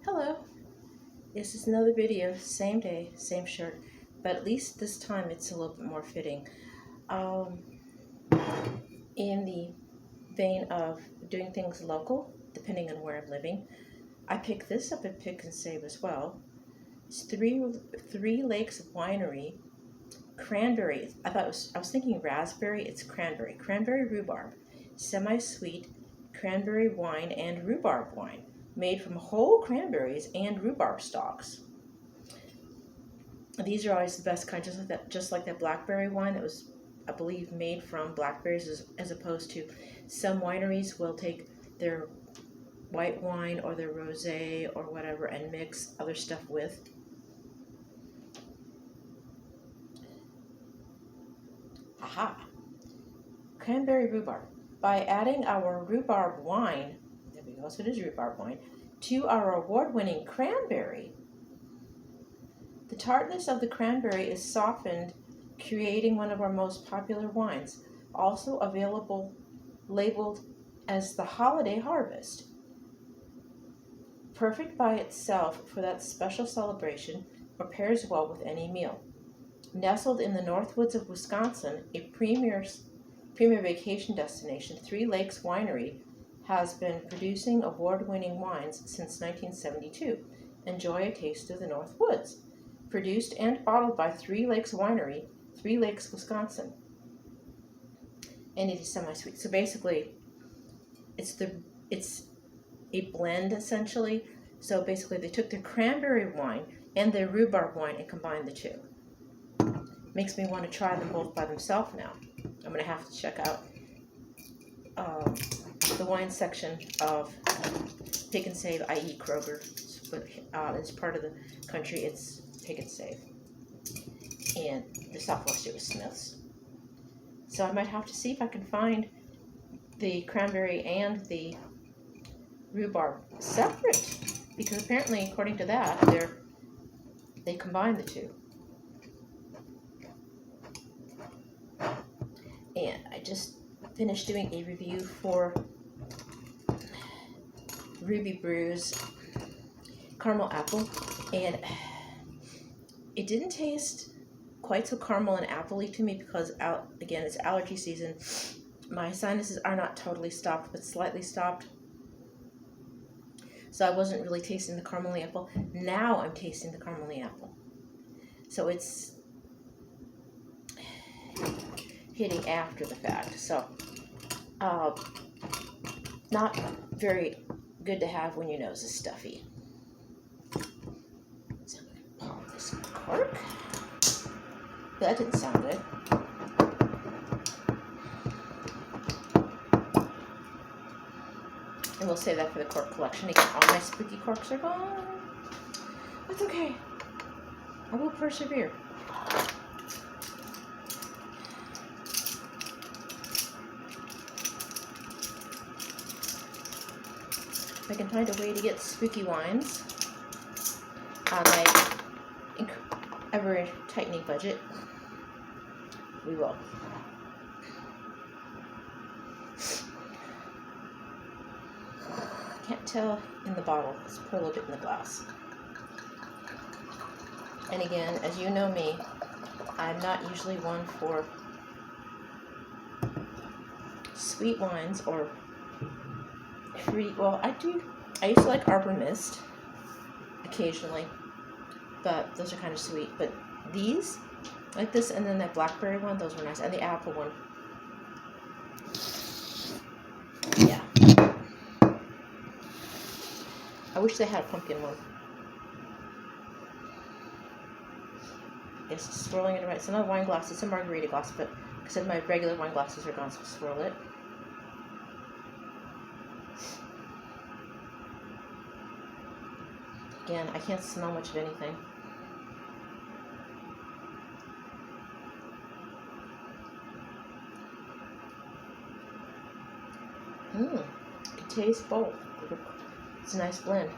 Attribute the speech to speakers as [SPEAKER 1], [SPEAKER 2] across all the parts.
[SPEAKER 1] Hello, this is another video, same day, same shirt, but at least this time it's a little bit more fitting. Um, in the vein of doing things local, depending on where I'm living, I picked this up at Pick and Save as well. It's Three Lakes Winery, Cranberry. I was thinking raspberry, it's cranberry. Cranberry rhubarb, semi-sweet cranberry wine and rhubarb wine, made from whole cranberries and rhubarb stalks. These are always the best kind, just like that blackberry wine that was, I believe, made from blackberries, as opposed to some wineries will take their white wine or their rosé or whatever and mix other stuff with. Aha! Cranberry rhubarb. By adding our rhubarb wine, there we go, so it is rhubarb wine, to our award-winning cranberry, the tartness of the cranberry is softened, creating one of our most popular wines, also available labeled as the Holiday Harvest. Perfect by itself for that special celebration, or pairs well with any meal. Nestled in the Northwoods of Wisconsin, a premier vacation destination, Three Lakes Winery has been producing award-winning wines since 1972. Enjoy a taste of the Northwoods. Produced and bottled by Three Lakes Winery, Three Lakes, Wisconsin. And it is semi-sweet. So basically, it's a blend essentially. So basically, they took the cranberry wine and the rhubarb wine and combined the two. Makes me want to try them both by themselves now. I'm gonna have to check out the wine section of Pick and Save, i.e. Kroger. But it's part of the country. It's Pick and Save, and the Southwest it was Smith's. So I might have to see if I can find the cranberry and the rhubarb separate, because apparently, according to that, they combine the two. And I just finished doing a review for Ruby Brew's caramel apple, and it didn't taste quite so caramel and appley to me because, again, it's allergy season. My sinuses are not totally stopped, but slightly stopped. So I wasn't really tasting the caramely apple. Now I'm tasting the caramely apple. So it's hitting after the fact. So not very good to have when your nose is stuffy. So I'm going to pop this cork. That didn't sound good. And we'll save that for the cork collection. Again, all my spooky corks are gone. That's okay. I will persevere. If I can find a way to get spooky wines on my ever-tightening budget, we will. Can't tell in the bottle. Let's pour a little bit in the glass. And again, as you know me, I'm not usually one for sweet wines or fruity. Well, I used to like Arbor Mist occasionally, but those are kind of sweet. But these, like this, and then that blackberry one, those were nice, and the apple one. Yeah. I wish they had a pumpkin one. Yes, swirling it around. It's not a wine glass, it's a margarita glass, but like I said, my regular wine glasses are gone, so swirl it. Again, I can't smell much of anything. I can taste both. It's a nice blend.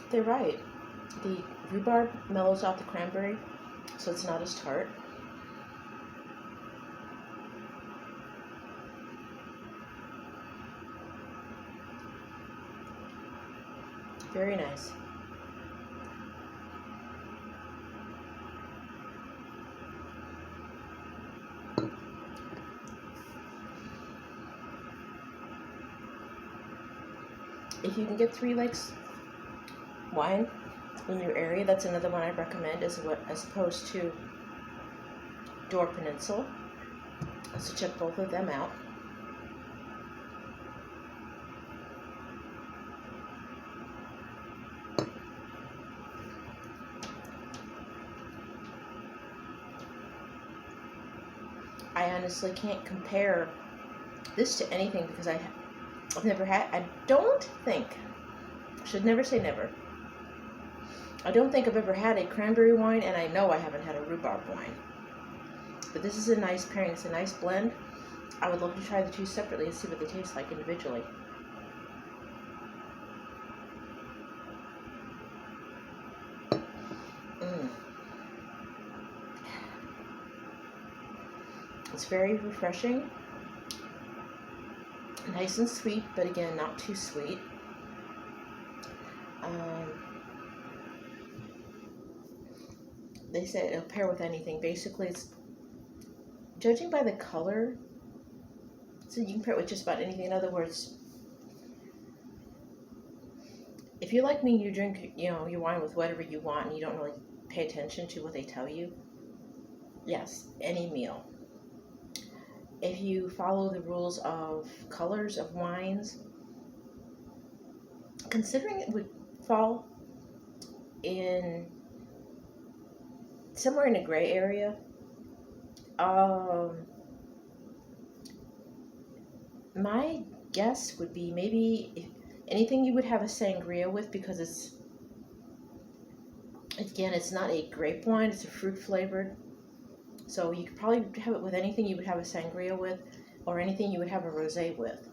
[SPEAKER 1] They're right. The rhubarb mellows out the cranberry, so it's not as tart. Very nice. If you can get Three Lakes wine in your area, that's another one I recommend as opposed to Door Peninsula. So check both of them out. I honestly can't compare this to anything because I've never had, I don't think, should never say never. I don't think I've ever had a cranberry wine, and I know I haven't had a rhubarb wine. But this is a nice pairing, it's a nice blend. I would love to try the two separately and see what they taste like individually. It's very refreshing, nice and sweet, but again, not too sweet. They said it'll pair with anything. Basically, it's judging by the color, so you can pair it with just about anything. In other words, if you're like me, you drink, your wine with whatever you want, and you don't really pay attention to what they tell you. Yes, any meal. If you follow the rules of colors of wines, considering it would fall in somewhere in a gray area, my guess would be maybe anything you would have a sangria with, because it's not a grape wine, it's a fruit flavored. So you could probably have it with anything you would have a sangria with, or anything you would have a rosé with.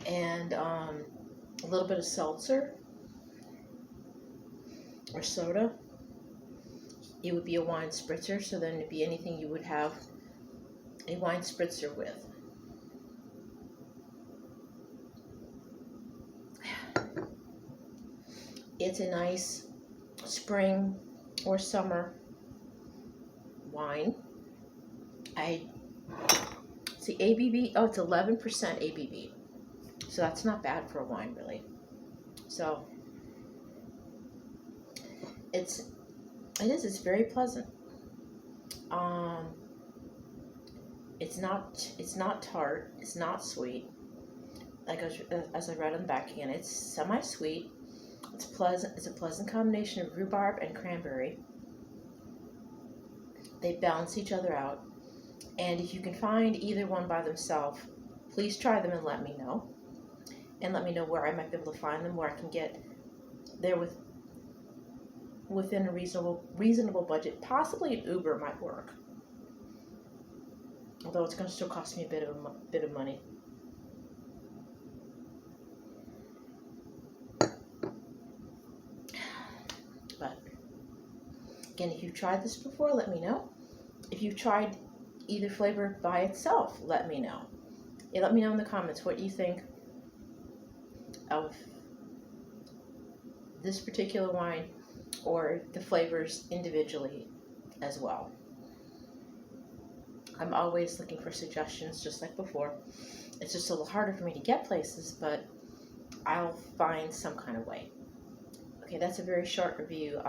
[SPEAKER 1] And a little bit of seltzer or soda. It would be a wine spritzer, so then it'd be anything you would have a wine spritzer with. It's a nice spring or summer wine. See ABV, oh, it's 11% ABV. So that's not bad for a wine, really. So it's very pleasant. It's not tart, it's not sweet. Like as I read on the back again, it's semi-sweet. It's pleasant. It's a pleasant combination of rhubarb and cranberry. They balance each other out. And if you can find either one by themselves, please try them and let me know. And let me know where I might be able to find them, where I can get there within a reasonable budget. Possibly an Uber might work, although it's going to still cost me a bit of money. But again, if you've tried this before, let me know. If you've tried either flavor by itself, let me know. Yeah, let me know in the comments what you think of this particular wine, or the flavors individually as well. I'm always looking for suggestions, just like before. It's just a little harder for me to get places, but I'll find some kind of way. Okay, that's a very short review.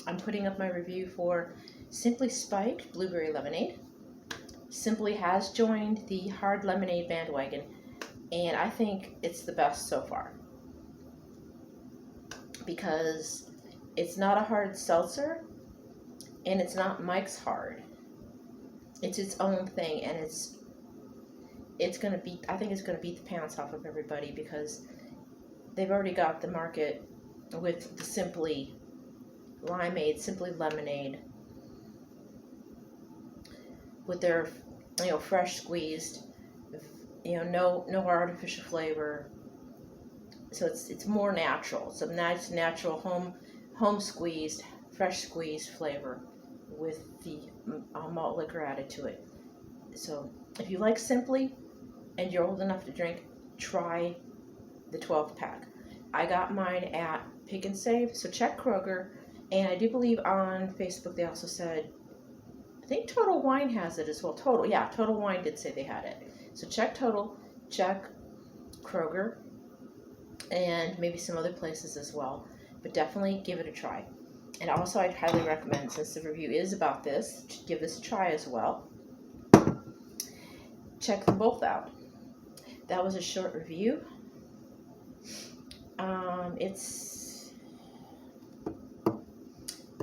[SPEAKER 1] I'm putting up my review for Simply Spiked Blueberry Lemonade. Simply has joined the hard lemonade bandwagon, and I think it's the best so far, because it's not a hard seltzer, and it's not Mike's Hard. It's its own thing, and it's gonna beat. I think it's gonna beat the pants off of everybody, because they've already got the market with the Simply Limeade, Simply Lemonade, with their fresh squeezed, no artificial flavor. So it's more natural. It's a nice natural home squeezed, fresh squeezed flavor with the malt liquor added to it. So if you like Simply and you're old enough to drink, try the 12 pack. I got mine at Pick and Save, so check Kroger. And I do believe on Facebook they also said, I think Total Wine has it as well. Total Wine did say they had it. So check Total, check Kroger, and maybe some other places as well. But definitely give it a try. And also I'd highly recommend, since the review is about this, to give this a try as well. Check them both out. That was a short review. It's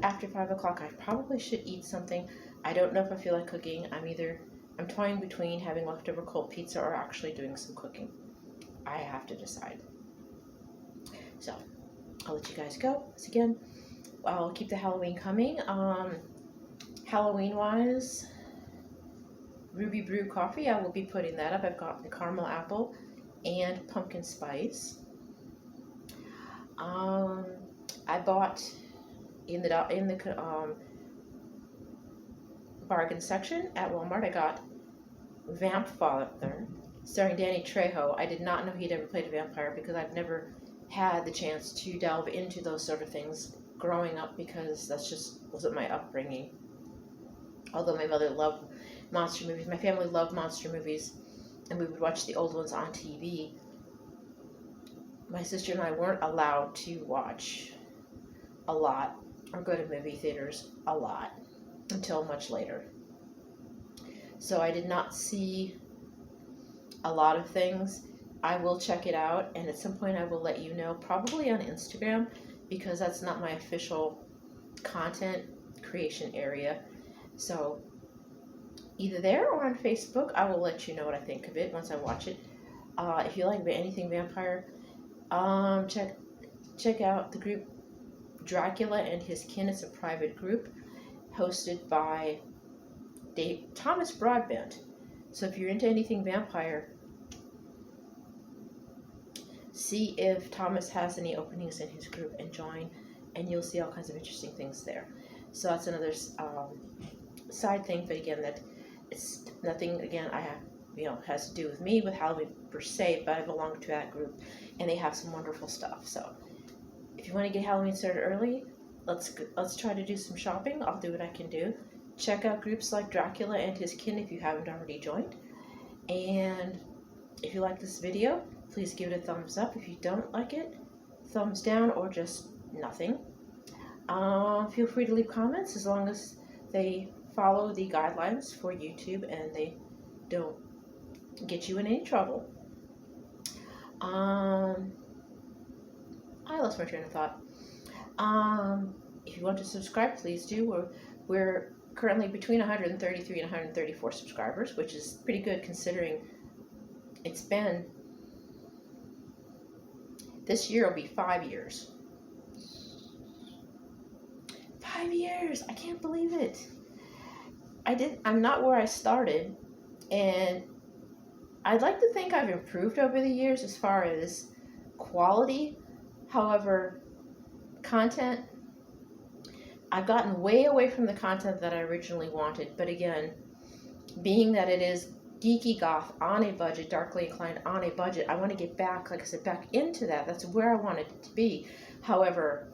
[SPEAKER 1] after 5 o'clock. I probably should eat something. I don't know if I feel like cooking. I'm toying between having leftover cold pizza or actually doing some cooking. I have to decide. So I'll let you guys go. Once again, I'll keep the Halloween coming. Halloween wise, Ruby Brew coffee, I will be putting that up. I've got the caramel apple and pumpkin spice. I bought in the bargain section at Walmart. I got Vamp Father, starring Danny Trejo. I did not know he'd ever played a vampire because I've never had the chance to delve into those sort of things growing up, because that's just wasn't my upbringing. Although my mother loved monster movies, my family loved monster movies, and we would watch the old ones on TV. My sister and I weren't allowed to watch a lot or go to movie theaters a lot until much later. So I did not see a lot of things. I will check it out, and at some point I will let you know, probably on Instagram, because that's not my official content creation area. So either there or on Facebook, I will let you know what I think of it once I watch it. If you like anything vampire, check out the group Dracula and His Kin. It's a private group hosted by Thomas Broadbent. So if you're into anything vampire, see if Thomas has any openings in his group and join, and you'll see all kinds of interesting things there. So that's another side thing, but again, that it's nothing, again, I have, has to do with me, with Halloween per se, but I belong to that group, and they have some wonderful stuff. So if you want to get Halloween started early, let's try to do some shopping. I'll do what I can do. Check out groups like Dracula and His Kin if you haven't already joined. And if you like this video, please give it a thumbs up. If you don't like it, thumbs down or just nothing. Feel free to leave comments as long as they follow the guidelines for YouTube and they don't get you in any trouble. I lost my train of thought. If you want to subscribe, please do. We're currently between 133 and 134 subscribers, which is pretty good considering it's been, this year will be 5 years. 5 years! I can't believe it. I'm not where I started, and I'd like to think I've improved over the years as far as quality. However, content, I've gotten way away from the content that I originally wanted. But again, being that it is geeky goth on a budget, darkly inclined on a budget, I want to get back, like I said, back into that. That's where I wanted it to be. However,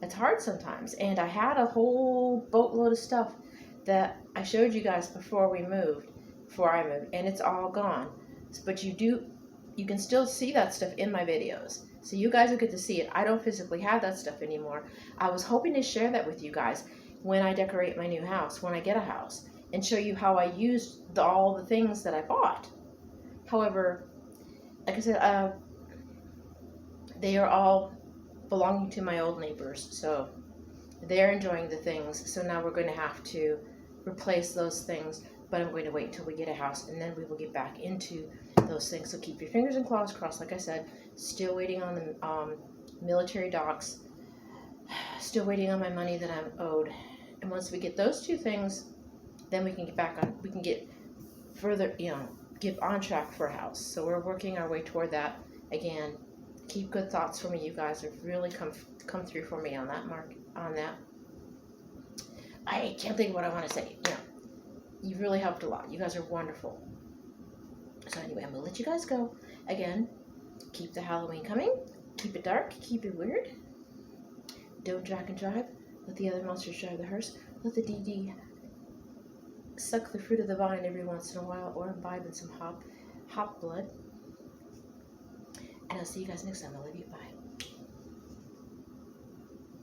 [SPEAKER 1] it's hard sometimes, and I had a whole boatload of stuff that I showed you guys before I moved, and it's all gone. But you can still see that stuff in my videos, so you guys will get to see it. I don't physically have that stuff anymore. I was hoping to share that with you guys when I decorate my new house, when I get a house, and show you how I used all the things that I bought. However, like I said, they are all belonging to my old neighbors, so they're enjoying the things. So now we're going to have to replace those things, but I'm going to wait until we get a house, and then we will get back into those things. So keep your fingers and claws crossed. Like I said, still waiting on the military docs, still waiting on my money that I'm owed. And once we get those two things, then we can get back on, we can get further, get on track for a house. So we're working our way toward that. Again, Keep good thoughts for me. You guys have really come through for me on that I can't think of what I want to say. You really helped a lot. You guys are wonderful. So anyway, I'm going to let you guys go. Again, keep the Halloween coming. Keep it dark. Keep it weird. Don't drag and drive. Let the other monsters drive the hearse. Let the DD suck the fruit of the vine every once in a while, or imbibe in some hop blood. And I'll see you guys next time. I love you. Bye.